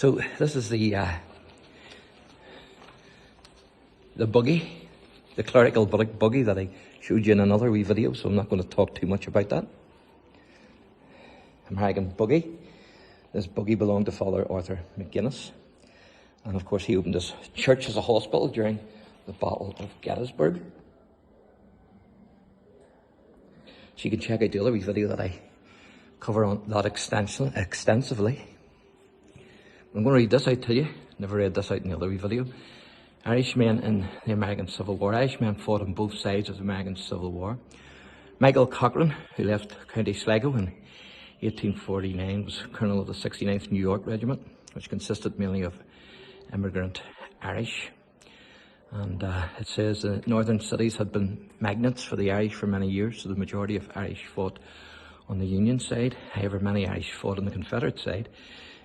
So this is the buggy, the clerical buggy that I showed you in another wee video, so I'm not going to talk too much about that. American buggy. This buggy belonged to Father Arthur McGuinness, and of course he opened his church as a hospital during the Battle of Gettysburg. So you can check out the other wee video that I cover on that extensively. I'm going to read this out to you. Never read this out in the other wee video. Irishmen in the American Civil War. Irishmen fought on both sides of the American Civil War. Michael CORCORAN, who left County Sligo in 1849, was colonel of the 69th New York Regiment, which consisted mainly of immigrant Irish. And it says the northern cities had been magnets for the Irish for many years, so the majority of Irish fought on the Union side. However, many Irish fought on the Confederate side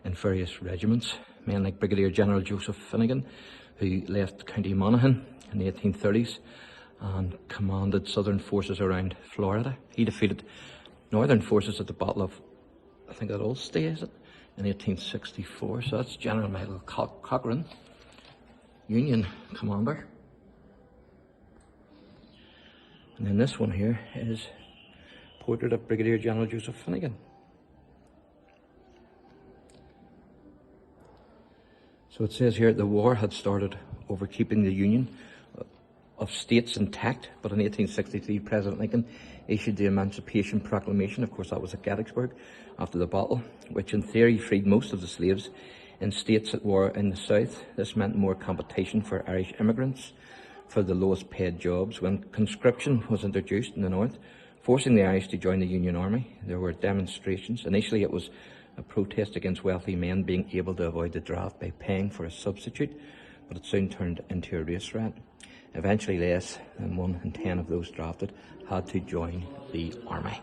in various regiments. Men like Brigadier General Joseph Finnegan, who left County Monaghan in the 1830s and commanded southern forces around Florida. He defeated northern forces at the Battle of, I think that Ulster, is it, in 1864. So that's General Michael CORCORAN, Union commander. And then this one here is portrait of Brigadier General Joseph Finnegan. So it says here the war had started over keeping the Union of States intact, but in 1863 President Lincoln issued the Emancipation Proclamation. Of course that was at Gettysburg after the battle, which in theory freed most of the slaves in states at war in the South. This meant more competition for Irish immigrants for the lowest paid jobs. When conscription was introduced in the North, forcing the Irish to join the Union Army, there were demonstrations. Initially it was a protest against wealthy men being able to avoid the draft by paying for a substitute, but it soon turned into a race riot. Eventually less than 1 in 10 of those drafted had to join the army.